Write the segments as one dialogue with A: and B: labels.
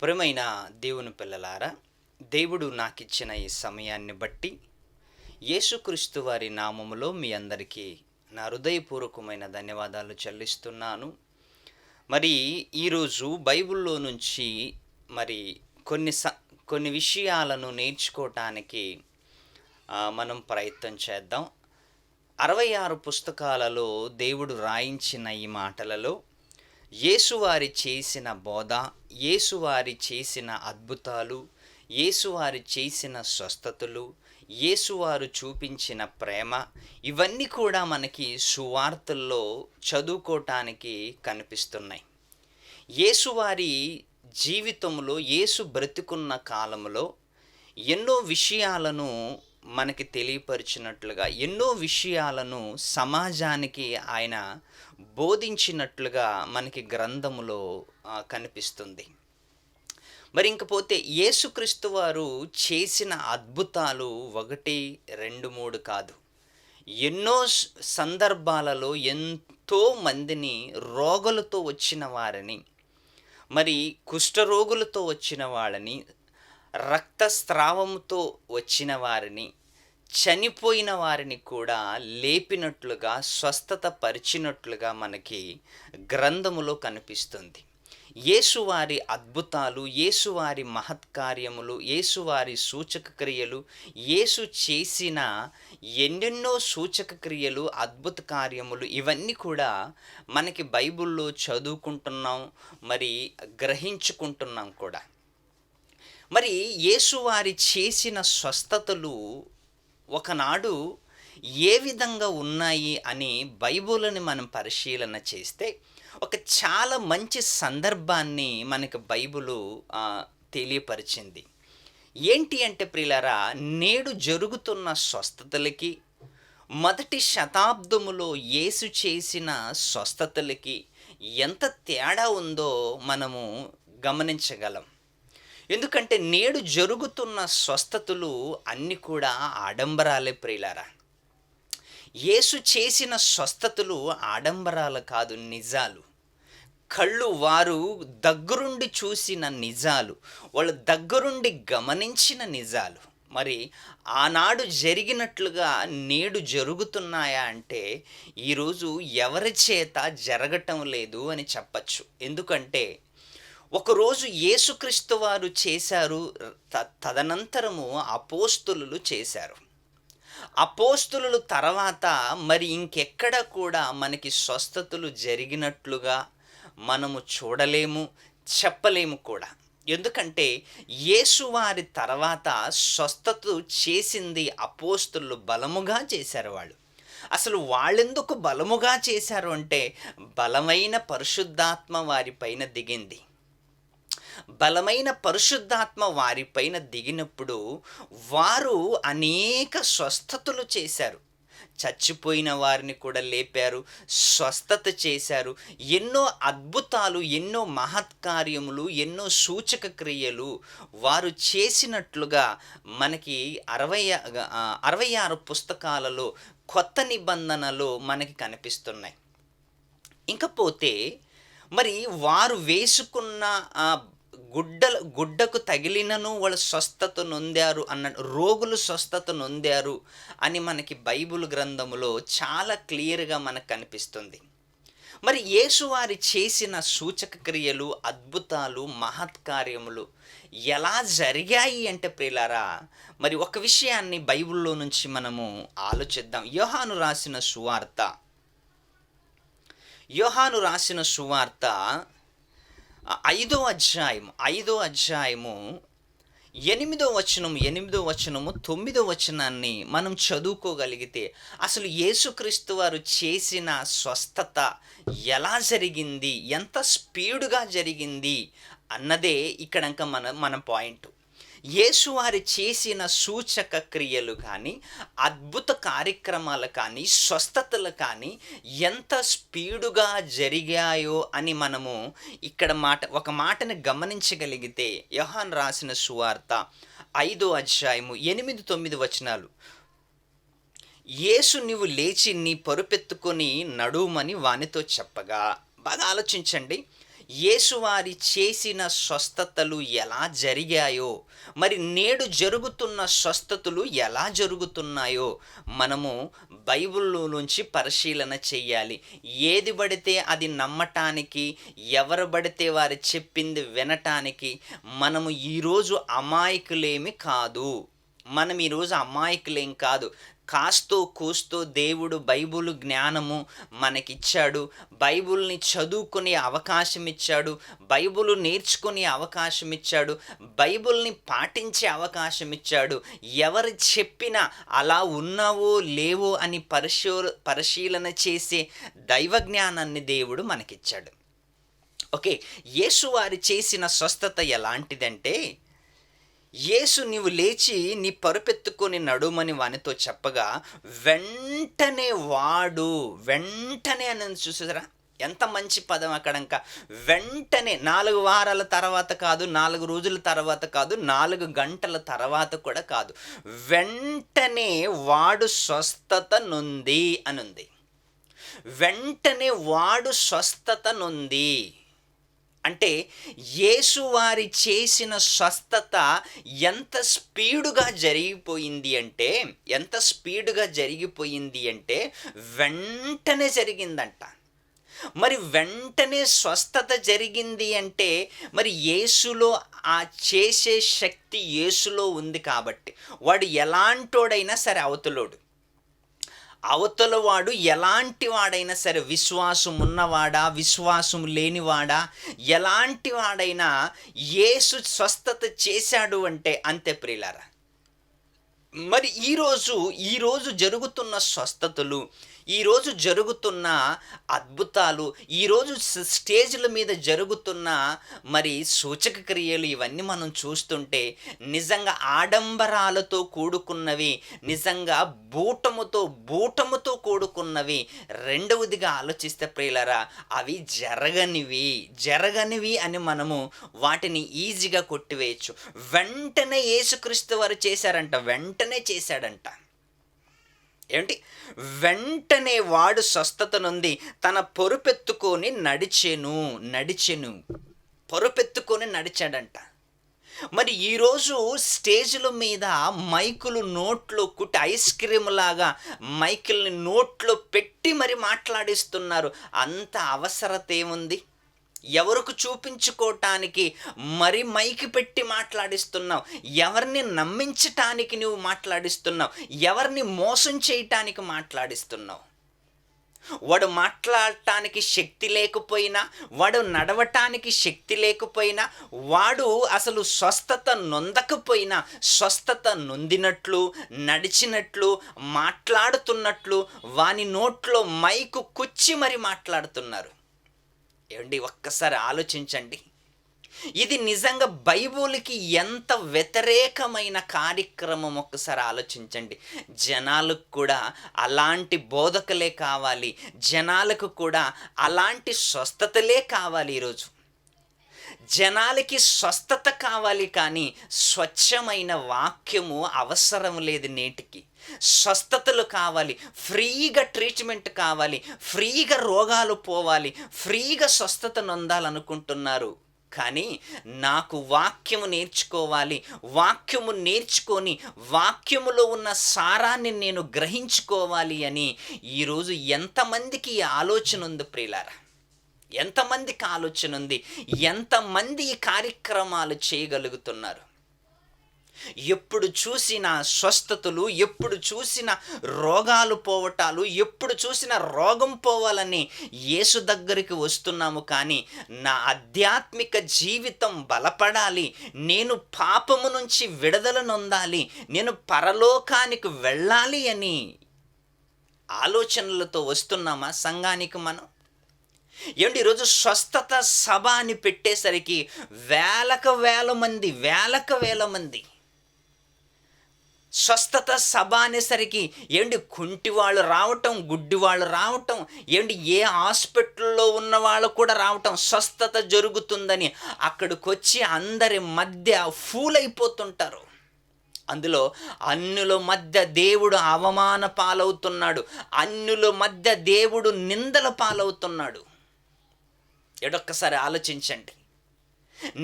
A: ప్రియమైన దేవుని పిల్లలారా, దేవుడు నాకిచ్చిన ఈ సమయాన్ని బట్టి యేసుక్రీస్తు వారి నామములో మీ అందరికీ నా హృదయపూర్వకమైన ధన్యవాదాలు చెల్లిస్తున్నాను. మరి ఈరోజు బైబిల్‌లో నుంచి మరి కొన్ని స కొన్ని విషయాలను నేర్చుకోవటానికి మనం ప్రయత్నం చేద్దాం. 66 పుస్తకాలలో దేవుడు రాయించిన ఈ మాటలలో యేసువారి చేసిన బోధ, యేసువారి చేసిన అద్భుతాలు, యేసువారి చేసిన స్వస్థతలు, యేసువారు చూపించిన ప్రేమ, ఇవన్నీ కూడా మనకి సువార్తల్లో చదువుకోవటానికి కనిపిస్తున్నాయి. యేసువారి జీవితంలో, యేసు బ్రతికున్న కాలంలో ఎన్నో విషయాలను మనకి తెలియపరిచినట్లుగా, ఎన్నో విషయాలను సమాజానికి ఆయన బోధించినట్లుగా మనకి గ్రంథములో కనిపిస్తుంది. మరి ఇంకపోతే యేసుక్రీస్తు వారు చేసిన అద్భుతాలు 1, 2, 3 కాదు. ఎన్నో సందర్భాలలో ఎంతో మందిని రోగులతో వచ్చిన వారిని, మరి కుష్ఠరోగులతో వచ్చిన వాళ్ళని, రక్తస్రావంతో వచ్చిన వారిని, చనిపోయిన వారిని కూడా లేపినట్లుగా, స్వస్థత పరిచినట్లుగా మనకి గ్రంథములో కనిపిస్తుంది. యేసువారి అద్భుతాలు, యేసువారి మహత్కార్యములు, యేసువారి సూచక క్రియలు, యేసు చేసిన ఎన్నెన్నో సూచక క్రియలు, అద్భుత కార్యములు, ఇవన్నీ కూడా మనకి బైబిల్లో చదువుకుంటున్నాం, మరి గ్రహించుకుంటున్నాం కూడా. మరి యేసువారి చేసిన స్వస్థతలు ఒకనాడు ఏ విధంగా ఉన్నాయి అని బైబిల్‌ని మనం పరిశీలన చేస్తే ఒక చాలా మంచి సందర్భాన్ని మనకు బైబిలు తెలియపరిచింది. ఏంటి అంటే ప్రియులారా, నేడు జరుగుతున్న స్వస్థతలకి, మొదటి శతాబ్దములో యేసు చేసిన స్వస్థతలకి ఎంత తేడా ఉందో మనము గమనించగలం. ఎందుకంటే నేడు జరుగుతున్న స్వస్థతలు అన్నీ కూడా ఆడంబరాలే ప్రియులారా. యేసు చేసిన స్వస్థతలు ఆడంబరాలు కాదు, నిజాలు. కళ్ళు వారు దగ్గరుండి చూసిన నిజాలు, వాళ్ళు దగ్గరుండి గమనించిన నిజాలు. మరి ఆనాడు జరిగినట్లుగా నేడు జరుగుతున్నాయా అంటే ఈరోజు ఎవరి చేత జరగటం లేదు అని చెప్పచ్చు. ఎందుకంటే ఒకరోజు యేసుక్రీస్తు వారు చేశారు, తదనంతరము అపోస్తలులు చేశారు. అపోస్తలుల తర్వాత మరి ఇంకెక్కడ కూడా మనకి స్వస్థతలు జరిగినట్లుగా మనము చూడలేము, చెప్పలేము కూడా. ఎందుకంటే యేసువారి తర్వాత స్వస్థత చేసింది అపోస్తలులు బలముగా చేశారు వాళ్ళు. అసలు వాళ్ళెందుకు బలముగా చేశారు అంటే బలమైన పరిశుద్ధాత్మ వారిపైన దిగింది. బలమైన పరిశుద్ధాత్మ వారిపైన దిగినప్పుడు వారు అనేక స్వస్థతలు చేశారు. చచ్చిపోయిన వారిని కూడా లేపారు, స్వస్థత చేశారు. ఎన్నో అద్భుతాలు, ఎన్నో మహత్కార్యములు, ఎన్నో సూచక క్రియలు వారు చేసినట్లుగా మనకి 66 పుస్తకాలలో కొత్త నిబంధనలో మనకి కనిపిస్తున్నాయి. ఇంకపోతే మరి వారు వేసుకున్న గుడ్డకు తగిలినను వాళ్ళు స్వస్థత నొందారు రోగులు స్వస్థత నొందారు అని మనకి బైబిల్ గ్రంథములో చాలా క్లియర్‌గా మనకు కనిపిస్తుంది. మరి యేసువారి చేసిన సూచక క్రియలు, అద్భుతాలు, మహత్కార్యములు ఎలా జరిగాయి అంటే ప్రియులారా, మరి ఒక విషయాన్ని బైబిల్‌లో నుంచి మనము ఆలోచిద్దాం. యోహాను రాసిన సువార్త 5వ అధ్యాయము 8వ వచనము 9వ వచనాన్ని మనం చదువుకోగలిగితే అసలు యేసుక్రీస్తు వారు చేసిన స్వస్థత ఎలా జరిగింది, ఎంత స్పీడుగా జరిగింది అన్నదే ఇక్కడ మన పాయింట్. యేసువారి చేసిన సూచక క్రియలు కానీ, అద్భుత కార్యక్రమాలు కానీ, స్వస్థతలు కానీ ఎంత స్పీడుగా జరిగాయో అని మనము ఇక్కడ ఒక మాటని గమనించగలిగితే, యోహాను రాసిన సువార్త 5వ అధ్యాయము 8, 9 వచనాలు. యేసు నీవు లేచి నీ పరుపెత్తుకొని నడుమని వానితో చెప్పగా, బాగా ఆలోచించండి. యేసువారి చేసిన స్వస్థతలు ఎలా జరిగాయో, మరి నేడు జరుగుతున్న స్వస్థతలు ఎలా జరుగుతున్నాయో మనము బైబిల్లో నుంచి పరిశీలన చెయ్యాలి. ఏది పడితే అది నమ్మటానికి, ఎవరు పడితే వారు చెప్పింది వినటానికి మనము ఈరోజు అమాయకులేమి కాదు. మనం ఈరోజు అమాయకులేం కాదు. కాస్తో కూస్తో దేవుడు బైబిల్ జ్ఞానము మనకిచ్చాడు. బైబిల్ని చదువుకునే అవకాశం ఇచ్చాడు. బైబిల్ నేర్చుకునే అవకాశం ఇచ్చాడు. బైబిల్ని పాటించే అవకాశం ఇచ్చాడు. ఎవరు చెప్పినా అలా ఉన్నావో లేవో అని పరిశీలన చేసే దైవ జ్ఞానాన్ని దేవుడు మనకిచ్చాడు. ఓకే, యేసువారు చేసిన స్వస్థత ఎలాంటిదంటే, యేసు నీవు లేచి నీ పరుపెత్తుకొని నడుమని వానితో చెప్పగా వెంటనే అని చూసారా, ఎంత మంచి పదం అక్కడంక. వెంటనే 4 వారాల తర్వాత కాదు, 4 రోజుల తర్వాత కాదు, 4 గంటల తర్వాత కూడా కాదు, వెంటనే వాడు స్వస్థత నొంది అనుంది. వెంటనే వాడు స్వస్థత నొంది అంటే యేసువారి చేసిన స్వస్థత ఎంత స్పీడుగా జరిగిపోయింది అంటే వెంటనే జరిగిందంట. మరి వెంటనే స్వస్థత జరిగింది అంటే మరి యేసులో ఆ చేసే శక్తి యేసులో ఉంది కాబట్టి వాడు ఎలాంటోడైనా సరే అవతలవాడు ఎలాంటి వాడైనా సరే, విశ్వాసం ఉన్నవాడా విశ్వాసం లేనివాడా ఎలాంటి వాడైనా యేసు స్వస్థత చేశాడు అంటే అంతే ప్రియులారా. మరి ఈరోజు జరుగుతున్న స్వస్థతలు, ఈరోజు జరుగుతున్న అద్భుతాలు, ఈరోజు స్టేజ్ల మీద జరుగుతున్న మరి సూచక క్రియలు ఇవన్నీ మనం చూస్తుంటే నిజంగా ఆడంబరాలతో కూడుకున్నవి, నిజంగా బూటముతో కూడుకున్నవి. రెండవదిగా ఆలోచిస్తే ప్రియులారా, అవి జరగనివి అని మనము వాటిని ఈజీగా కొట్టివేయచ్చు. వెంటనే యేసుక్రీస్తు వారు చేశాడంట. ఏమిటి? వెంటనే వాడు స్వస్థత నొంది తన పొరుపెత్తుకొని నడిచాడంట. మరి ఈరోజు స్టేజ్ల మీద మైకులు నోట్లో కుట్టి ఐస్ క్రీమ్ లాగా మైకుల్ని నోట్లో పెట్టి మరి మాట్లాడిస్తున్నారు. అంత అవసరత ఏముంది? ఎవరికి చూపించుకోవటానికి మరి మైకి పెట్టి మాట్లాడిస్తున్నావు? ఎవరిని నమ్మించటానికి నువ్వు మాట్లాడిస్తున్నావు? ఎవరిని మోసం చేయటానికి మాట్లాడిస్తున్నావు? వాడు మాట్లాడటానికి శక్తి లేకపోయినా, వాడు నడవటానికి శక్తి లేకపోయినా, వాడు అసలు స్వస్థత నొందకపోయినా స్వస్థత నొందినట్లు, నడిచినట్లు, మాట్లాడుతున్నట్లు వాని నోట్లో మైకు కుచ్చి మరి మాట్లాడుతున్నారు. ఏమండి, ఒక్కసారి ఆలోచించండి. ఇది నిజంగా బైబిల్కి ఎంత వ్యతిరేకమైన కార్యక్రమం ఒక్కసారి ఆలోచించండి. జనాలకు కూడా అలాంటి బోధకులే కావాలి, జనాలకు కూడా అలాంటి స్వస్థతలే కావాలి. ఈరోజు జనాలకి స్వస్థత కావాలి, కానీ స్వచ్ఛమైన వాక్యము అవసరం లేదు. నేటికి స్వస్థతలు కావాలి, ఫ్రీగా ట్రీట్మెంట్ కావాలి, ఫ్రీగా రోగాలు పోవాలి, ఫ్రీగా స్వస్థత నొందాలనుకుంటున్నారు. కానీ నాకు వాక్యము నేర్చుకోవాలి, వాక్యము నేర్చుకొని వాక్యములో ఉన్న సారాన్ని నేను గ్రహించుకోవాలి అని ఈరోజు ఎంతమందికి ఈ ఆలోచన ఉంది ప్రియులారా? ఎంతమందికి ఆలోచన ఉంది? ఎంతమంది ఈ కార్యక్రమాలు చేయగలుగుతున్నారు? ఎప్పుడు చూసిన స్వస్థతలు, ఎప్పుడు చూసిన రోగాలు పోవటాలు, ఎప్పుడు చూసిన రోగం పోవాలని యేసు దగ్గరికి వస్తున్నాము. కానీ నా ఆధ్యాత్మిక జీవితం బలపడాలి, నేను పాపము నుంచి విడుదల నొందాలి, నేను పరలోకానికి వెళ్ళాలి అని ఆలోచనలతో వస్తున్నామా సంఘానికి మనం? ఏమండి, ఈరోజు స్వస్థత సభ అని పెట్టేసరికి వేలకు వేల మంది స్వస్థత సభ అనేసరికి ఏంటి కుంటి వాళ్ళు రావటం, గుడ్డి వాళ్ళు రావటం, ఏంటి ఏ హాస్పిటల్లో ఉన్న వాళ్ళు కూడా రావటం, స్వస్థత జరుగుతుందని అక్కడికి వచ్చి అందరి మధ్య ఫూల్ అయిపోతుంటారు. అందులో అన్యుల మధ్య దేవుడు అవమాన పాలవుతున్నాడు, అన్యుల మధ్య దేవుడు నిందల పాలవుతున్నాడు. ఎడొక్కసారి ఆలోచించండి.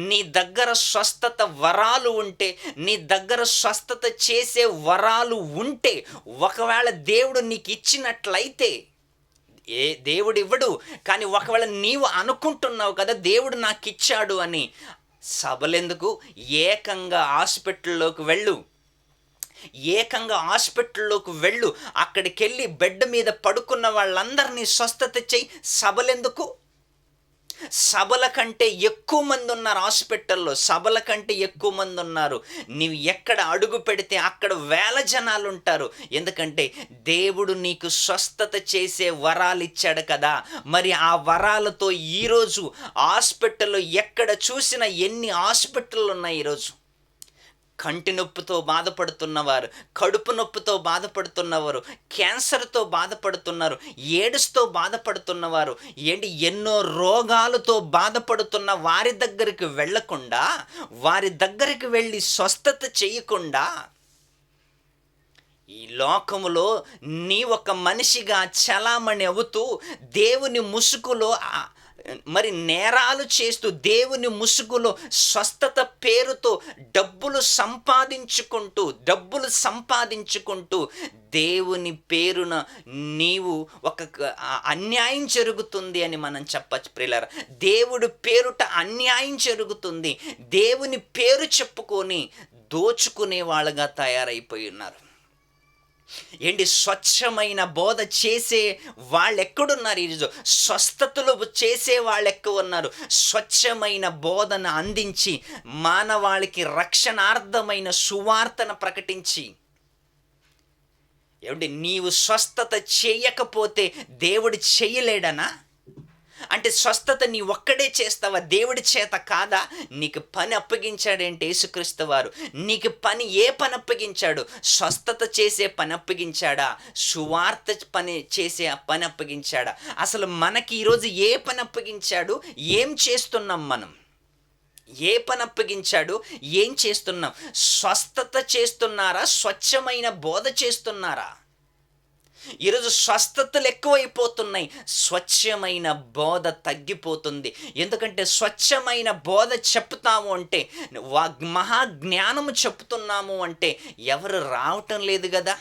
A: నీ దగ్గర స్వస్థత వరాలు ఉంటే, నీ దగ్గర స్వస్థత చేసే వరాలు ఉంటే, ఒకవేళ దేవుడు నీకు ఇచ్చినట్లయితే, దేవుడు ఇవ్వడు, కానీ ఒకవేళ నీవు అనుకుంటున్నావు కదా దేవుడు నాకు ఇచ్చాడు అని, సభలెందుకు, ఏకంగా హాస్పిటల్లోకి వెళ్ళు. ఏకంగా హాస్పిటల్లోకి వెళ్ళు. అక్కడికి వెళ్ళి బెడ్ మీద పడుకున్న వాళ్ళందరినీ స్వస్థత చెయ్యి. సభలెందుకు? సభల కంటే ఎక్కువ మంది ఉన్నారు హాస్పిటల్లో. సభల కంటే ఎక్కువ మంది ఉన్నారు. నీవు ఎక్కడ అడుగు పెడితే అక్కడ వేల జనాలు ఉంటారు. ఎందుకంటే దేవుడు నీకు స్వస్థత చేసే వరాలు ఇచ్చాడు కదా. మరి ఆ వరాలతో ఈరోజు హాస్పిటల్లో ఎక్కడ చూసినా ఎన్ని హాస్పిటళ్ళు ఉన్నాయి ఈరోజు. కంటి నొప్పితో బాధపడుతున్నవారు, కడుపు నొప్పితో బాధపడుతున్నవారు, క్యాన్సర్తో బాధపడుతున్నారు, ఎయిడ్స్తో బాధపడుతున్నవారు, ఎన్నో రోగాలతో బాధపడుతున్న వారి దగ్గరికి వెళ్ళకుండా, వారి దగ్గరికి వెళ్ళి స్వస్థత చేయకుండా, ఈ లోకములో నీ ఒక మనిషిగా చలామణి అవుతూ దేవుని ముసుగులో మరి నేరాలు చేస్తూ, దేవుని ముసుగులో స్వస్థత పేరుతో డబ్బులు సంపాదించుకుంటూ దేవుని పేరున నీవు ఒక అన్యాయం జరుగుతుంది అని మనం చెప్పచ్చు ప్రియులారా. దేవుడి పేరుట అన్యాయం జరుగుతుంది. దేవుని పేరు చెప్పుకొని దోచుకునే వాళ్ళగా తయారైపోయి ఉన్నారు. స్వచ్ఛమైన బోధ చేసే వాళ్ళు ఎక్కడున్నారు ఈరోజు? స్వస్థతలు చేసే వాళ్ళు ఎక్కువ ఉన్నారు. స్వచ్ఛమైన బోధన అందించి మానవాళికి రక్షణార్థమైన సువార్తను ప్రకటించి, నీవు స్వస్థత చేయకపోతే దేవుడు చేయలేడనా? అంటే స్వస్థత నీ ఒక్కడే చేస్తావా? దేవుడి చేత కాదా? నీకు పని అప్పగించాడేంటి యేసుక్రీస్తు వారు? నీకు ఏ పని అప్పగించాడు? స్వస్థత చేసే పని అప్పగించాడా? సువార్త పని చేసే పని అప్పగించాడా? అసలు మనకి ఈరోజు ఏ పని అప్పగించాడు? ఏం చేస్తున్నాం మనం? ఏ పని అప్పగించాడు? ఏం చేస్తున్నాం? స్వస్థత చేస్తున్నారా? స్వచ్ఛమైన బోధ చేస్తున్నారా? ఈరోజు స్వస్థతలు ఎక్కువైపోతున్నాయి, స్వచ్ఛమైన బోధ తగ్గిపోతుంది. ఎందుకంటే స్వచ్ఛమైన బోధ చెప్తాము అంటే, మహాజ్ఞానము చెప్తున్నాము అంటే ఎవరు రావటం లేదు కదా.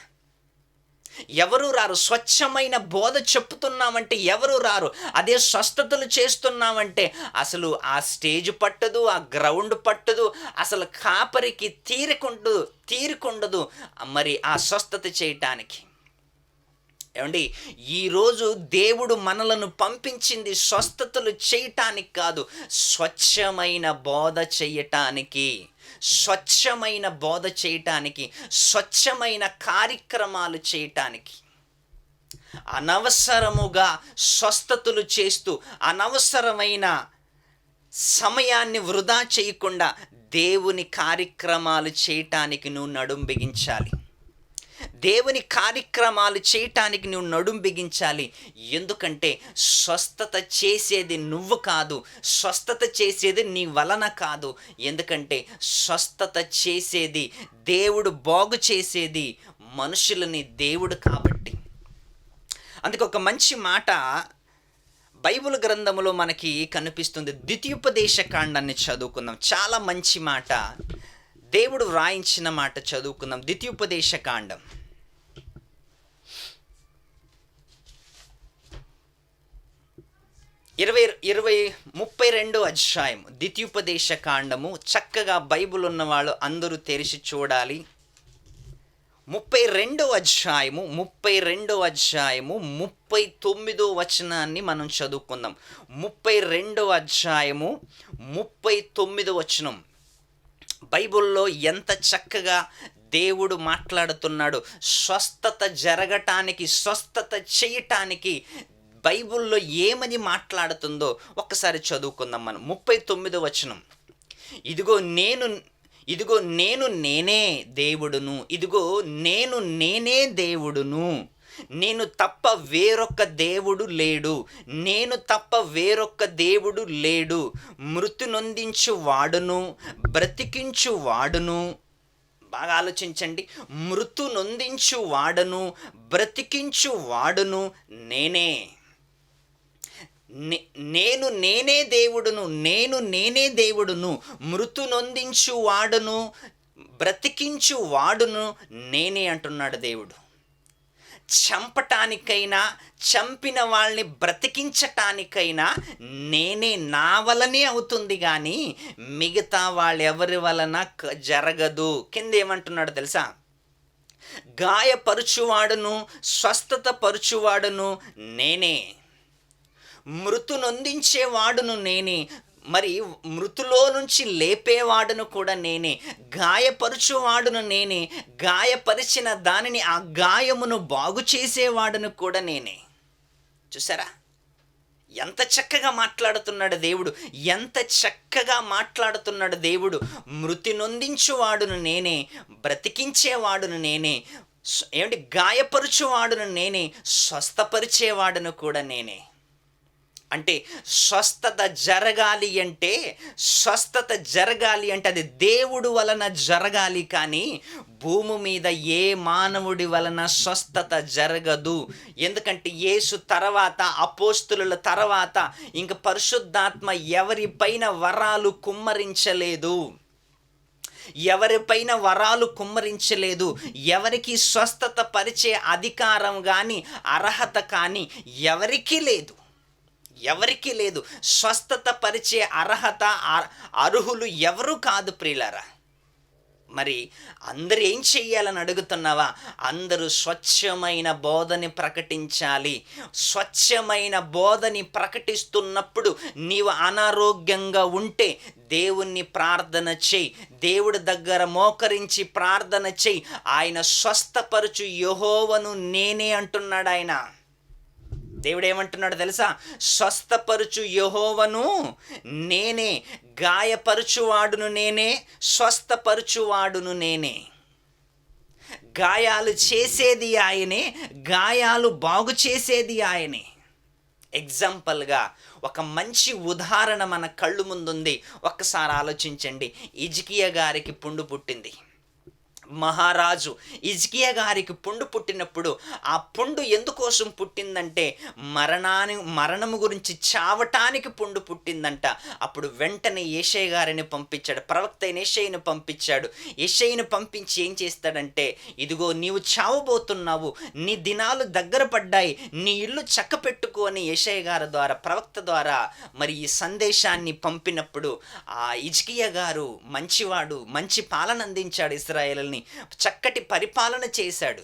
A: ఎవరు రారు. స్వచ్ఛమైన బోధ చెప్తున్నామంటే ఎవరు రారు. అదే స్వస్థతలు చేస్తున్నామంటే అసలు ఆ స్టేజ్ పట్టదు, ఆ గ్రౌండ్ పట్టదు, అసలు కాపరికి తీరికుండదు మరి ఆ స్వస్థత చేయటానికి. ఈరోజు దేవుడు మనలను పంపించింది స్వస్థతలు చేయటానికి కాదు, స్వచ్ఛమైన బోధ చేయటానికి. స్వచ్ఛమైన కార్యక్రమాలు చేయటానికి. అనవసరముగా స్వస్థతలు చేస్తూ అనవసరమైన సమయాన్ని వృధా చేయకుండా దేవుని కార్యక్రమాలు చేయటానికి నువ్వు నడుం బిగించాలి. దేవుని కార్యక్రమాలు చేయటానికి నువ్వు నడుం బిగించాలి. ఎందుకంటే స్వస్థత చేసేది నువ్వు కాదు, స్వస్థత చేసేది నీ వలన కాదు. ఎందుకంటే స్వస్థత చేసేది దేవుడు, బాగు చేసేది మనుషులని దేవుడు కాబట్టి. అందుకే ఒక మంచి మాట బైబిల్ గ్రంథములో మనకి కనిపిస్తుంది. ద్వితీయోపదేశ కాండాన్ని చదువుకుందాం. చాలా మంచి మాట, దేవుడు వ్రాయించిన మాట చదువుకుందాం. ద్వితీయోపదేశ కాండం 32 అధ్యాయం. ద్వితీయోపదేశ కాండము చక్కగా బైబిల్ ఉన్నవాళ్ళు అందరూ తెరిచి చూడాలి. 32 అధ్యాయము 39 వచనాన్ని మనం చదువుకుందాం. 32 అధ్యాయము 39 వచనం. బైబిల్లో ఎంత చక్కగా దేవుడు మాట్లాడుతున్నాడు. స్వస్థత జరగటానికి, స్వస్థత చేయటానికి బైబిల్లో ఏమని మాట్లాడుతుందో ఒక్కసారి చదువుకుందాం మనం. 39 వచనం. ఇదిగో నేను నేనే దేవుడును, ఇదిగో నేనే దేవుడును, నేను తప్ప వేరొక్క దేవుడు లేడు, మృతి నొందించు వాడును, బ్రతికించు వాడును. బాగా ఆలోచించండి. మృతు నొందించు వాడును, బ్రతికించు వాడును నేనే. నేనే దేవుడును, నేనే దేవుడును, మృతు నొందించు వాడును, బ్రతికించు వాడును నేనే అంటున్నాడు దేవుడు. చంపటానికైనా, చంపిన వాళ్ళని బ్రతికించటానికైనా నేనే, నా వలనే అవుతుంది కానీ మిగతా వాళ్ళెవరి వలన జరగదు. కింద ఏమంటున్నాడు తెలుసా? గాయపరుచువాడును, స్వస్థత పరుచువాడును నేనే, మృతు నొందించేవాడును నేనే, మరి మృతులో నుంచి లేపేవాడును కూడా నేనే, గాయపరుచువాడును నేనే, గాయపరిచిన దానిని, ఆ గాయమును బాగు చేసేవాడును కూడా నేనే. చూసారా ఎంత చక్కగా మాట్లాడుతున్నాడు దేవుడు, ఎంత చక్కగా మాట్లాడుతున్నాడు దేవుడు. మృతి నొందించువాడును నేనే, బ్రతికించేవాడును నేనే, ఏమిటి గాయపరుచువాడును నేనే, స్వస్థపరిచేవాడును కూడా నేనే. అంటే స్వస్థత జరగాలి అంటే, అది దేవుడు వలన జరగాలి, కానీ భూమి మీద ఏ మానవుడి వలన స్వస్థత జరగదు. ఎందుకంటే యేసు తర్వాత, అపోస్తులుల తర్వాత ఇంక పరిశుద్ధాత్మ ఎవరిపైన వరాలు కుమ్మరించలేదు, ఎవరికి స్వస్థత పరిచే అధికారం కానీ అర్హత కానీ ఎవరికీ లేదు. స్వస్థత పరిచే అర్హత, అర్హులు ఎవరు కాదు ప్రియులారా. మరి అందరూ ఏం చెయ్యాలని అడుగుతున్నావా? అందరూ స్వచ్ఛమైన బోధని ప్రకటించాలి. స్వచ్ఛమైన బోధని ప్రకటిస్తున్నప్పుడు నీవు అనారోగ్యంగా ఉంటే దేవుణ్ణి ప్రార్థన చేయి, దేవుడి దగ్గర మోకరించి ప్రార్థన చేయి. ఆయన స్వస్థపరచు యెహోవాను నేనే అంటున్నాడు. ఆయన దేవుడు ఏమంటున్నాడు తెలుసా? స్వస్థపరుచు యెహోవాను నేనే, గాయపరుచువాడును నేనే, స్వస్థపరుచువాడును నేనే. గాయాలు చేసేది ఆయనే, గాయాలు బాగు చేసేది ఆయనే. ఎగ్జాంపుల్గా ఒక మంచి ఉదాహరణ మన కళ్ళు ముందుంది. ఒక్కసారి ఆలోచించండి. హిజ్కియా గారికి పుండు పుట్టింది. మహారాజు హిజ్కియా గారికి పుండు పుట్టినప్పుడు ఆ పుండు ఎందుకోసం పుట్టిందంటే మరణము గురించి, చావటానికి పుండు పుట్టిందంట. అప్పుడు వెంటనే యెషయా గారిని పంపించాడు, ప్రవక్త అయిన యెషయాను పంపించాడు. యెషయాను పంపించి ఏం చేస్తాడంటే, ఇదిగో నీవు చావబోతున్నావు, నీ దినాలు దగ్గర పడ్డాయి, నీ ఇల్లు చక్క పెట్టుకో అని యెషయా గారి ద్వారా, ప్రవక్త ద్వారా మరి ఈ సందేశాన్ని పంపినప్పుడు ఆ హిజ్కియా గారు మంచివాడు, మంచి పాలన అందించాడు, ఇశ్రాయేలుని చక్కటి పరిపాలన చేశాడు.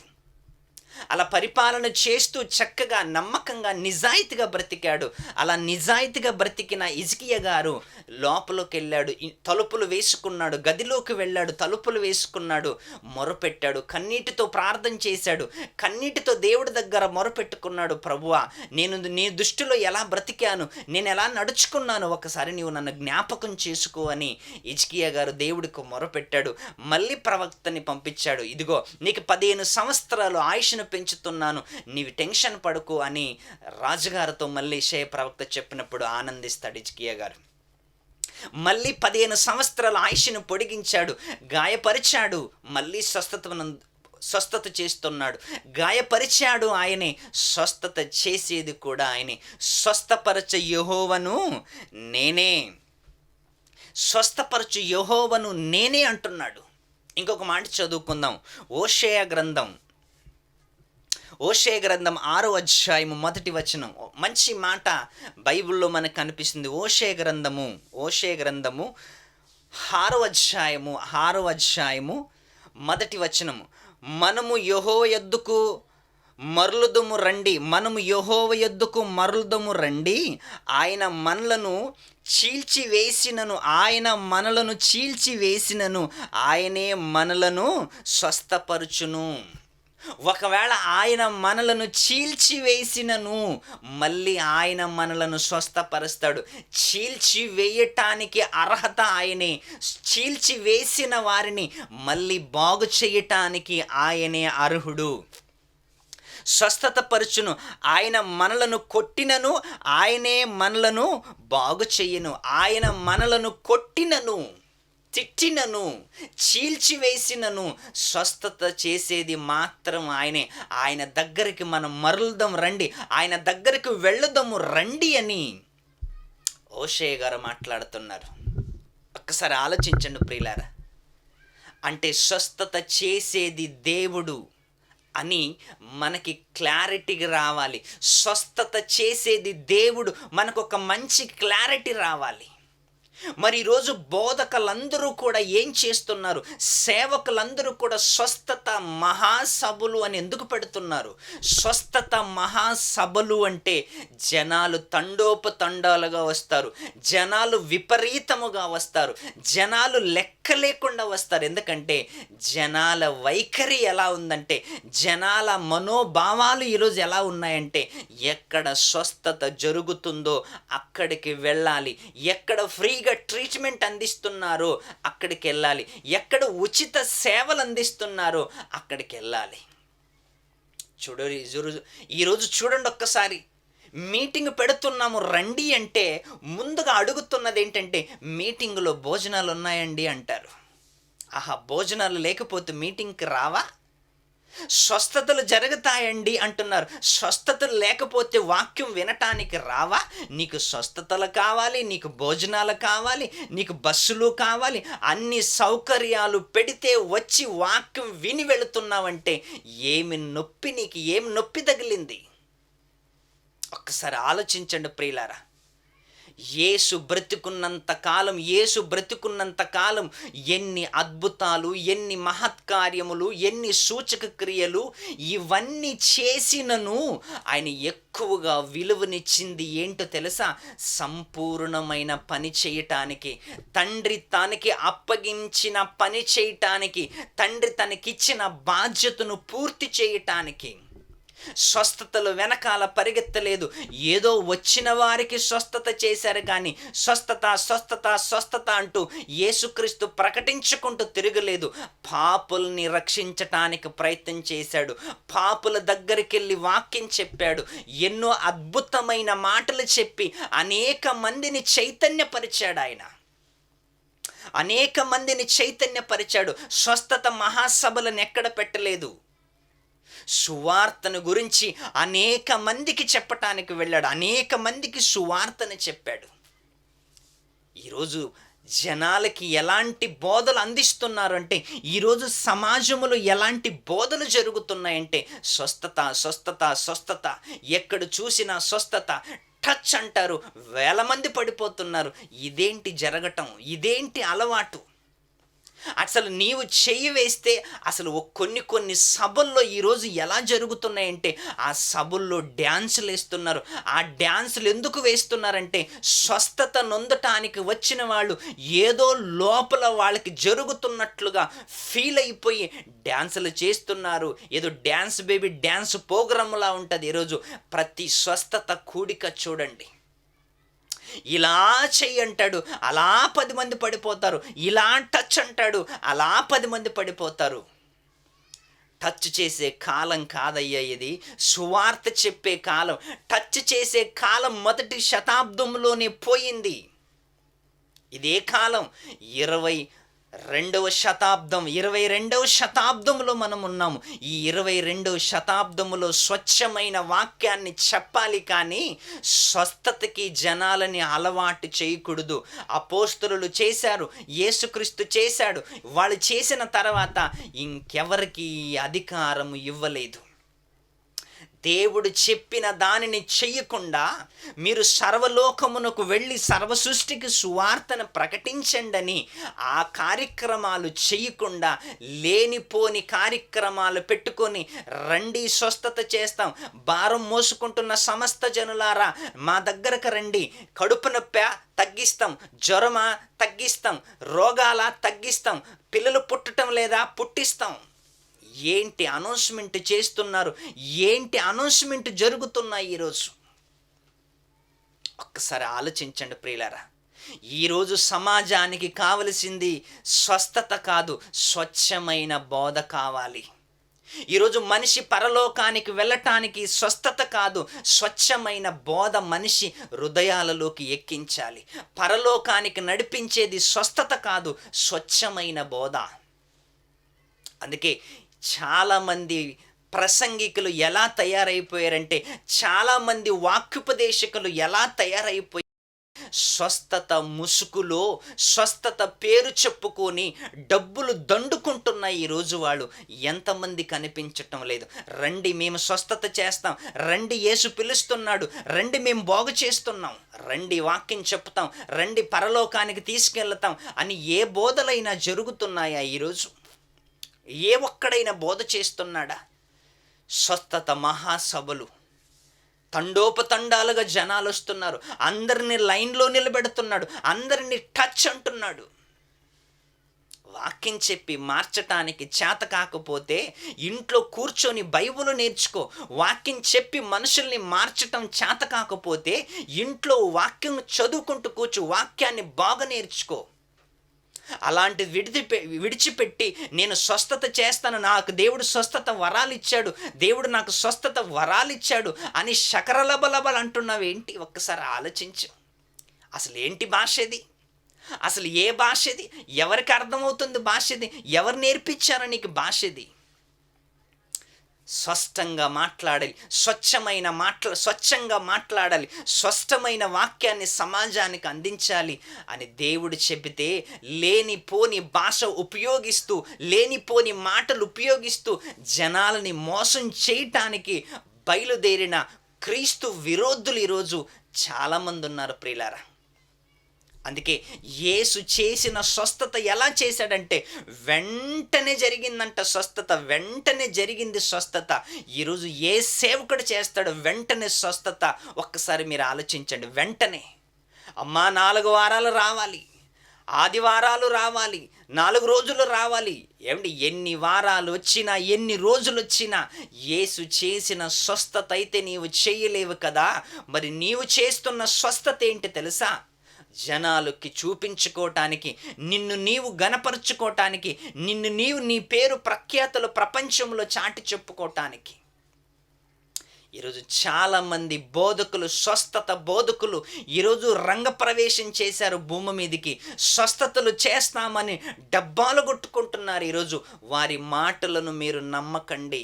A: అలా పరిపాలన చేస్తూ చక్కగా, నమ్మకంగా, నిజాయితీగా బ్రతికాడు. అలా నిజాయితీగా బ్రతికిన హిజ్కియా గారు లోపలికి వెళ్ళాడు, తలుపులు వేసుకున్నాడు, గదిలోకి వెళ్ళాడు, తలుపులు వేసుకున్నాడు, మొరపెట్టాడు, కన్నీటితో ప్రార్థన చేశాడు, కన్నీటితో దేవుడి దగ్గర మొరపెట్టుకున్నాడు. ప్రభువా, నేను నీ దృష్టిలో ఎలా బ్రతికాను, నేను ఎలా నడుచుకున్నాను, ఒకసారి నీవు నన్ను జ్ఞాపకం చేసుకో అని హిజ్కియా గారు దేవుడికి మొరపెట్టాడు. మళ్ళీ ప్రవక్తని పంపించాడు, ఇదిగో నీకు 15 సంవత్సరాలు ఆయుష్ను పెంచుతున్నాను, నీవు టెన్షన్ పడుకో అని రాజుగారితో మళ్ళీ యెషయా ప్రవక్త చెప్పినప్పుడు ఆనందిస్తాడు హిజ్కియా గారు. మళ్ళీ 15 సంవత్సరాల ఆయుష్ను పొడిగించాడు, గాయపరిచాడు, మళ్ళీ స్వస్థత చేస్తున్నాడు. గాయపరిచాడు ఆయనే, స్వస్థత చేసేది కూడా ఆయనే. స్వస్థపరచ యెహోవాను నేనే, స్వస్థపరచు యెహోవాను నేనే అంటున్నాడు. ఇంకొక మాట చదువుకుందాం. హోషేయ గ్రంథం 6వ అధ్యాయము 1వ వచనం. మంచి మాట బైబిల్లో మనకు కనిపిస్తుంది. హోషేయ గ్రంథము 6వ అధ్యాయము 1వ వచనము. మనము యెహోవా యొద్దకు మరలుదము రండి, ఆయన మనలను చీల్చివేసినను ఆయనే మనలను స్వస్థపరచును. ఒకవేళ ఆయన మనలను చీల్చివేసినను మళ్ళీ ఆయన మనలను స్వస్థపరుస్తాడు. చీల్చివేయటానికి అర్హత ఆయనే, చీల్చివేసిన వారిని మళ్ళీ బాగు చేయటానికి ఆయనే అర్హుడు. స్వస్థతపరచును. ఆయన మనలను కొట్టినను ఆయనే మనలను బాగు చెయ్యను. ఆయన మనలను కొట్టినను, తిట్టినను, చీల్చివేసినను స్వస్థత చేసేది మాత్రం ఆయనే. ఆయన దగ్గరికి మనం మరలుదాం రండి, ఆయన దగ్గరికి వెళ్ళుదాము రండి అని హోషేయ గారు మాట్లాడుతున్నారు. ఒక్కసారి ఆలోచించండి ప్రియులారా. అంటే స్వస్థత చేసేది దేవుడు అని మనకి క్లారిటీగా రావాలి. స్వస్థత చేసేది దేవుడు, మనకు ఒక మంచి క్లారిటీ రావాలి. మరి ఈరోజు బోధకులందరూ కూడా ఏం చేస్తున్నారు? సేవకులందరూ కూడా స్వస్థత మహాసభలు అని ఎందుకు పెడుతున్నారు? స్వస్థత మహాసభలు అంటే జనాలు తండోపతండాలుగా వస్తారు, జనాలు విపరీతముగా వస్తారు, జనాలు లెక్క లేకుండా వస్తారు. ఎందుకంటే జనాల వైఖరి ఎలా ఉందంటే, జనాల మనోభావాలు ఈరోజు ఎలా ఉన్నాయంటే, ఎక్కడ స్వస్థత జరుగుతుందో అక్కడికి వెళ్ళాలి, ఎక్కడ ఫ్రీగా ట్రీట్మెంట్ అందిస్తున్నారో అక్కడికి వెళ్ళాలి, ఎక్కడ ఉచిత సేవలు అందిస్తున్నారో అక్కడికి వెళ్ళాలి. ఈరోజు చూడండి ఒక్కసారి, మీటింగ్ పెడుతున్నాము రండి అంటే ముందుగా అడుగుతున్నది ఏంటంటే, మీటింగ్లో భోజనాలు ఉన్నాయండి అంటారు. ఆహా, భోజనాలు లేకపోతే మీటింగ్కి రావా? స్వస్థతలు జరుగుతాయండి అంటున్నారు. స్వస్థతలు లేకపోతే వాక్యం వినటానికి రావా? నీకు స్వస్థతలు కావాలి, నీకు భోజనాలు కావాలి, నీకు బస్సులు కావాలి, అన్ని సౌకర్యాలు పెడితే వచ్చి వాక్యం విని వెళుతున్నావంటే ఏమి నొప్పి, నీకు ఏం నొప్పి తగిలింది? ఒక్కసారి ఆలోచించండి ప్రియులారా. యేసు బ్రతికున్నంత కాలం ఎన్ని అద్భుతాలు, ఎన్ని మహత్కార్యములు, ఎన్ని సూచక క్రియలు ఇవన్నీ చేసినను ఆయన ఎక్కువగా విలువనిచ్చింది ఏంటో తెలుసా? సంపూర్ణమైన పని చేయటానికి, తండ్రి తనకి అప్పగించిన పని చేయటానికి, తండ్రి తనకిచ్చిన బాధ్యతను పూర్తి చేయటానికి. స్వస్థతలు వెనకాల పరిగెత్తలేదు. ఏదో వచ్చిన వారికి స్వస్థత చేశారు కానీ స్వస్థత స్వస్థత స్వస్థత అంటూ యేసుక్రీస్తు ప్రకటించుకుంటూ తిరగలేదు. పాపుల్ని రక్షించటానికి ప్రయత్నం చేశాడు, పాపుల దగ్గరికి వెళ్ళి వాక్యం చెప్పాడు, ఎన్నో అద్భుతమైన మాటలు చెప్పి అనేక మందిని చైతన్యపరిచాడు. ఆయన అనేక మందిని చైతన్యపరిచాడు. స్వస్థత మహాసభలను ఎక్కడ పెట్టలేదు. సువార్తను గురించి అనేక మందికి చెప్పటానికి వెళ్ళాడు, అనేక మందికి సువార్తను చెప్పాడు. ఈరోజు జనాలకి ఎలాంటి బోధలు అందిస్తున్నారు అంటే, ఈరోజు సమాజంలో ఎలాంటి బోధలు జరుగుతున్నాయంటే, స్వస్థత స్వస్థత స్వస్థత, ఎక్కడ చూసినా స్వస్థత, టచ్ అంటారు, వేల మంది పడిపోతున్నారు. ఇదేంటి జరగటం? ఇదేంటి అలవాటు? అసలు నీవు చెయ్యి వేస్తే అసలు కొన్ని సభల్లో ఈరోజు ఎలా జరుగుతున్నాయంటే, ఆ సభల్లో డ్యాన్సులు వేస్తున్నారు. ఆ డ్యాన్సులు ఎందుకు వేస్తున్నారంటే, స్వస్థత నొందటానికి వచ్చిన వాళ్ళు ఏదో లోపల వాళ్ళకి జరుగుతున్నట్లుగా ఫీల్ అయిపోయి డ్యాన్సులు చేస్తున్నారు. ఏదో డ్యాన్స్ బేబీ డ్యాన్స్ ప్రోగ్రాంలా ఉంటుంది. ఈరోజు ప్రతి స్వస్థత కూడిక చూడండి, ఇలా చెయ్యి అంటాడు, అలా 10 మంది పడిపోతారు. ఇలా టచ్ అంటాడు, అలా 10 మంది పడిపోతారు. టచ్ చేసే కాలం కాదయ్యా ఇది, సువార్త చెప్పే కాలం. టచ్ చేసే కాలం మొదటి శతాబ్దంలోనే పోయింది. ఇదే కాలం 22వ శతాబ్దం, 22వ శతాబ్దంలో మనం ఉన్నాము. ఈ 22వ శతాబ్దంలో స్వచ్ఛమైన వాక్యాన్ని చెప్పాలి కానీ స్వస్థతకి జనాలని అలవాటు చేయకూడదు. అపోస్తలులు చేశారు, యేసుక్రీస్తు చేశాడు. వాళ్ళు చేసిన తర్వాత ఇంకెవరికి అధికారం ఇవ్వలేదు. దేవుడు చెప్పిన దానిని చెయ్యకుండా మీరు సర్వలోకమునకు వెళ్ళి సర్వ సృష్టికి సువార్తను ప్రకటించండి ఆ కార్యక్రమాలు చేయకుండా లేనిపోని కార్యక్రమాలు పెట్టుకొని రండి స్వస్థత చేస్తాం, భారం మోసుకుంటున్న సమస్త జనులారా మా దగ్గరకు రండి, కడుపు నొప్పి తగ్గిస్తాం, జ్వరమా తగ్గిస్తాం, రోగాల తగ్గిస్తాం, పిల్లలు పుట్టడం లేదా పుట్టిస్తాం. ఏంటి అనౌన్స్మెంట్ చేస్తున్నారు? ఏంటి అనౌన్స్మెంట్ జరుగుతున్నాయి ఈరోజు? ఒక్కసారి ఆలోచించండి ప్రియులారా. ఈరోజు సమాజానికి కావలసింది స్వస్థత కాదు, స్వచ్ఛమైన బోధ కావాలి. ఈరోజు మనిషి పరలోకానికి వెళ్ళటానికి స్వస్థత కాదు, స్వచ్ఛమైన బోధ మనిషి హృదయాలలోకి ఎక్కించాలి. పరలోకానికి నడిపించేది స్వస్థత కాదు, స్వచ్ఛమైన బోధ. అందుకే చాలామంది ప్రసంగికులు ఎలా తయారైపోయారంటే, చాలామంది వాక్యోపదేశకులు ఎలా తయారైపోయారు, స్వస్థత ముసుగులో స్వస్థత పేరు చెప్పుకొని డబ్బులు దండుకుంటున్న ఈరోజు వాళ్ళు ఎంతమంది కనిపించటం లేదు. రండి మేము స్వస్థత చేస్తాం, రండి యేసు పిలుస్తున్నాడు, రండి మేము బాగు చేస్తున్నాం, రండి వాక్యం చెప్తాం, రండి పరలోకానికి తీసుకెళ్తాం అని ఏ బోధలైనా జరుగుతున్నాయా ఈరోజు? ఏ ఒక్కడైనా బోధ చేస్తున్నాడా? స్వస్థత మహాసభలు, తండోపతండాలుగా జనాలు వస్తున్నారు, అందరినీ లైన్లో నిలబెడుతున్నాడు, అందరినీ టచ్ అంటున్నాడు. వాక్యం చెప్పి మార్చటానికి చేత కాకపోతే ఇంట్లో కూర్చొని బైబిల్ నేర్చుకో. వాక్యం చెప్పి మనుషుల్ని మార్చటం చేత కాకపోతే ఇంట్లో వాక్యం చదువుకుంటూ కూర్చో, వాక్యాన్ని బాగా నేర్చుకో. అలాంటి విడిచిపెట్టి నేను స్వస్థత చేస్తాను, నాకు దేవుడు స్వస్థత వరాలిచ్చాడు, దేవుడు నాకు స్వస్థత వరాలిచ్చాడు అని శకరలబలబలు అంటున్నావేంటి? ఒక్కసారి ఆలోచించు. అసలు ఏంటి భాష ఇది? అసలు ఏ భాష ఇది? ఎవరికి అర్థమవుతుంది భాష ఇది? ఎవరు నేర్పించారో నీకు భాష ఇది? స్పష్టంగా మాట్లాడాలి, స్వచ్ఛంగా మాట్లాడాలి, స్పష్టమైన వాక్యాన్ని సమాజానికి అందించాలి అని దేవుడు చెబితే లేనిపోని భాష ఉపయోగిస్తూ, లేనిపోని మాటలు ఉపయోగిస్తూ జనాలని మోసం చేయటానికి బయలుదేరిన క్రీస్తు విరోధులు ఈరోజు చాలామంది ఉన్నారు ప్రియులారా. అందుకే యేసు చేసిన స్వస్థత ఎలా చేశాడంటే వెంటనే జరిగిందంట స్వస్థత, వెంటనే జరిగింది స్వస్థత. ఈరోజు ఏ సేవకుడు చేస్తాడు వెంటనే స్వస్థత? ఒక్కసారి మీరు ఆలోచించండి. వెంటనే అమ్మా 4 వారాలు రావాలి, ఆదివారాలు రావాలి, 4 రోజులు రావాలి. ఏమండి, ఎన్ని వారాలు వచ్చినా ఎన్ని రోజులు వచ్చినా యేసు చేసిన స్వస్థత అయితే నీవు చేయలేవు కదా. మరి నీవు చేస్తున్న స్వస్థత ఏంటి తెలుసా? జనాలకి చూపించుకోవటానికి, నిన్ను నీవు గణపరుచుకోవటానికి, నిన్ను నీవు నీ పేరు ప్రఖ్యాతులు ప్రపంచంలో చాటి చెప్పుకోవటానికి. ఈరోజు చాలామంది బోధకులు, స్వస్థత బోధకులు ఈరోజు రంగప్రవేశం చేశారు భూమి మీదకి. స్వస్థతలు చేస్తామని డబ్బాలు కొట్టుకుంటున్నారు. ఈరోజు వారి మాటలను మీరు నమ్మకండి,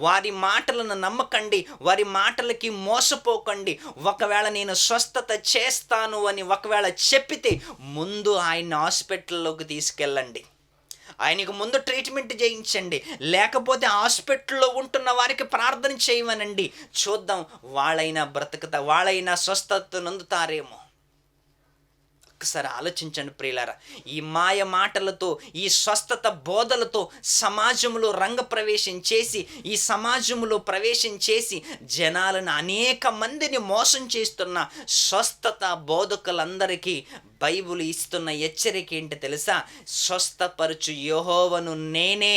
A: వారి మాటలను నమ్మకండి, వారి మాటలకి మోసపోకండి. ఒకవేళ నేను స్వస్థత చేస్తాను అని ఒకవేళ చెప్పితే ముందు ఆయన హాస్పిటల్లోకి తీసుకెళ్ళండి, ఆయనకు ముందు ట్రీట్మెంట్ చేయించండి. లేకపోతే హాస్పిటల్లో ఉంటున్న వారికి ప్రార్థన చేయమనండి. చూద్దాం వాళ్ళైనా స్వస్థత నొందుతారేమో. ఒకసారి ఆలోచించండి ప్రియులారా. ఈ మాయ మాటలతో, ఈ స్వస్థత బోధలతో సమాజంలో రంగప్రవేశం చేసి, ఈ సమాజంలో ప్రవేశం చేసి జనాలను అనేక మందిని మోసం చేస్తున్న స్వస్థత బోధకులందరికీ బైబిల్ ఇస్తున్న హెచ్చరిక ఏంటి తెలుసా? స్వస్థపరచు యెహోవాను నేనే,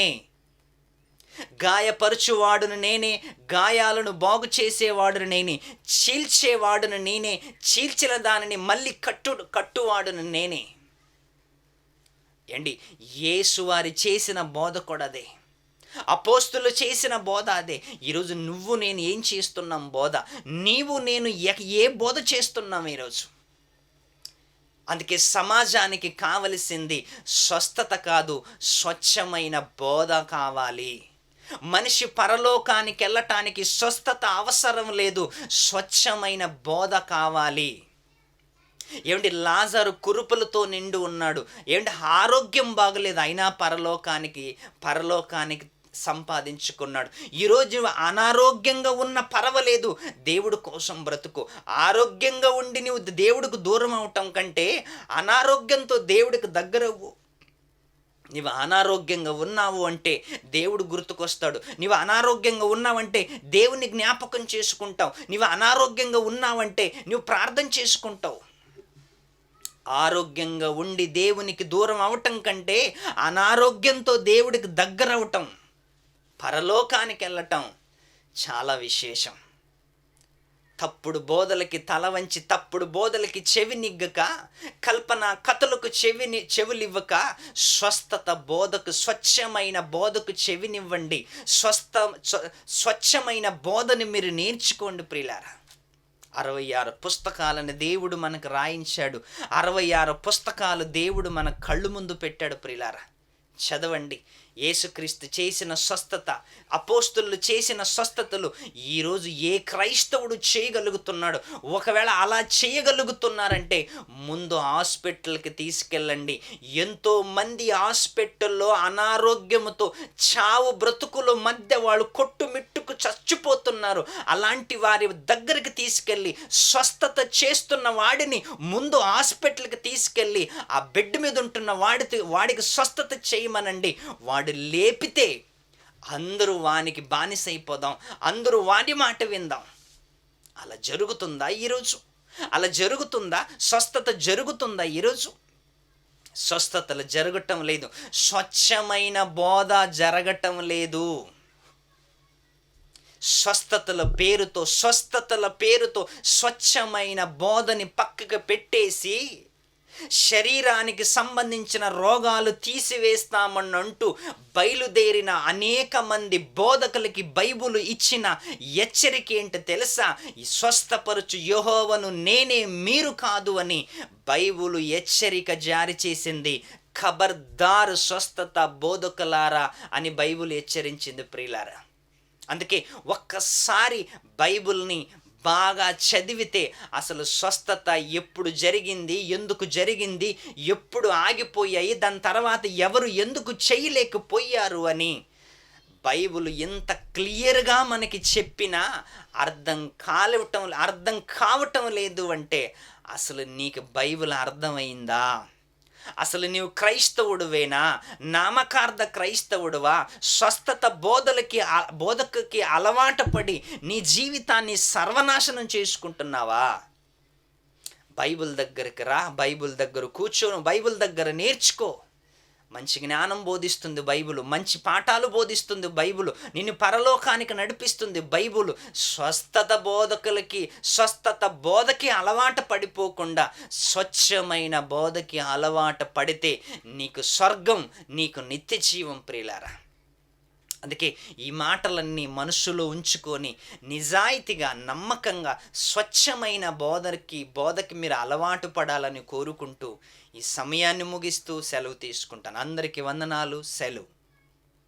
A: గాయపరచువాడును నేనే, గాయాలను బాగు చేసేవాడును నేనే, చీల్చేవాడును నేనే, చీల్చిన దానిని మళ్ళీ కట్టువాడును నేనే. ఏంటి, యేసు వారి చేసిన బోధ కూడా అదే, అపోస్తులు చేసిన బోధ అదే. ఈరోజు నువ్వు నేను ఏం చేస్తున్నాం బోధ? నీవు నేను ఏ బోధ చేస్తున్నాం ఈరోజు? అందుకే సమాజానికి కావలసింది స్వస్థత కాదు, స్వచ్ఛమైన బోధ కావాలి. మనిషి పరలోకానికి వెళ్ళటానికి స్వస్థత అవసరం లేదు, స్వచ్ఛమైన బోధ కావాలి. ఏమిటి, లాజరు కురుపులతో నిండి ఉన్నాడు, ఏమిటి ఆరోగ్యం బాగలేదు, అయినా పరలోకానికి సంపాదించుకున్నాడు. ఈరోజు అనారోగ్యంగా ఉన్న పర్వాలేదు, దేవుడి కోసం బ్రతుకు. ఆరోగ్యంగా ఉండి నువ్వు దేవుడికి దూరం అవటం కంటే అనారోగ్యంతో దేవుడికి దగ్గరవ్వు. నీవు అనారోగ్యంగా ఉన్నావు అంటే దేవుడు గుర్తుకొస్తాడు. నీవు అనారోగ్యంగా ఉన్నావంటే దేవుని జ్ఞాపకం చేసుకుంటావు. నీవు అనారోగ్యంగా ఉన్నావంటే నువ్వు ప్రార్థన చేసుకుంటావు. ఆరోగ్యంగా ఉండి దేవునికి దూరం అవటం కంటే అనారోగ్యంతో దేవుడికి దగ్గర అవటం, పరలోకానికి వెళ్ళటం చాలా విశేషం. తప్పుడు బోధలకి తల వంచి, తప్పుడు బోధలకి చెవి నిగ్గక, కల్పన కథలకు చెవులివ్వక, స్వస్థత బోధకు, స్వచ్ఛమైన బోధకు చెవినివ్వండి. స్వచ్ఛమైన బోధని మీరు నేర్చుకోండి ప్రియులారా. 66 పుస్తకాలను దేవుడు మనకు రాయించాడు. 66 పుస్తకాలు దేవుడు మన కళ్ళు ముందు పెట్టాడు ప్రియులారా. చదవండి. యేసుక్రీస్తు చేసిన స్వస్థత, అపోస్తులు చేసిన స్వస్థతలు ఈరోజు ఏ క్రైస్తవుడు చేయగలుగుతున్నాడు? ఒకవేళ అలా చేయగలుగుతున్నారంటే ముందు హాస్పిటల్కి తీసుకెళ్ళండి. ఎంతోమంది హాస్పిటల్లో అనారోగ్యముతో చావు బ్రతుకుల మధ్య వాళ్ళు కొట్టుమిట్టుకు చచ్చిపోతున్నారు. అలాంటి వారి దగ్గరికి తీసుకెళ్ళి స్వస్థత చేస్తున్న వాడిని ముందు హాస్పిటల్కి తీసుకెళ్ళి ఆ బెడ్ మీద ఉంటున్న వాడికి స్వస్థత చేయమనండి. వాడు లేపితే అందరూ వానికి బానిసైపోదాం, అందరూ వాడి మాట విందాం. అలా జరుగుతుందా ఈరోజు? అలా జరుగుతుందా? స్వస్థత జరుగుతుందా ఈరోజు? స్వస్థతలు జరగటం లేదు. స్వచ్ఛమైన బోధ జరగటం లేదు. స్వస్థతల పేరుతో స్వచ్ఛమైన బోధని పక్కకు పెట్టేసి శరీరానికి సంబంధించిన రోగాలు తీసివేస్తామన్నంటూ బయలుదేరిన అనేక మంది బోధకులకి బైబిలు ఇచ్చిన హెచ్చరిక ఏంటో తెలుసా? ఈ స్వస్థపరచు యెహోవాను నేనే, మీరు కాదు అని బైబిలు హెచ్చరిక జారీ చేసింది. ఖబర్దారు స్వస్థత బోధకులారా అని బైబిల్ హెచ్చరించింది ప్రియులారా. అందుకే ఒక్కసారి బైబిల్ని బాగా చదివితే అసలు స్వస్థత ఎప్పుడు జరిగింది, ఎందుకు జరిగింది, ఎప్పుడు ఆగిపోయాయి, దాని తర్వాత ఎవరు ఎందుకు చేయలేకపోయారు అని బైబిల్ ఎంత క్లియర్గా మనకి చెప్పినా అర్థం కావటం లేదు అంటే అసలు నీకు బైబిల్ అర్థమైందా? అసలు నీవు క్రైస్తవుడువేనా? నామకార్థ క్రైస్తవుడువా? స్వస్థత బోధకుకి అలవాటు పడి నీ జీవితాన్ని సర్వనాశనం చేసుకుంటున్నావా? బైబిల్ దగ్గరికి రా, బైబిల్ దగ్గర కూర్చోను, బైబిల్ దగ్గర నేర్చుకో. మంచి జ్ఞానం బోధిస్తుంది బైబిల్, మంచి పాఠాలు బోధిస్తుంది బైబిల్, నిన్ను పరలోకానికి నడిపిస్తుంది బైబిల్. స్వస్థత బోధకి అలవాటు పడిపోకుండా స్వచ్ఛమైన బోధకి అలవాటు పడితే నీకు స్వర్గం, నీకు నిత్య జీవం ప్రియులారా. అందుకే ఈ మాటలన్నీ మనసులో ఉంచుకొని నిజాయితీగా, నమ్మకంగా స్వచ్ఛమైన బోధకి మీరు అలవాటు పడాలని కోరుకుంటూ ఈ సమయాన్ని ముగిస్తూ సెలవు తీసుకుంటాను. అందరికీ వందనాలు. సెలవు.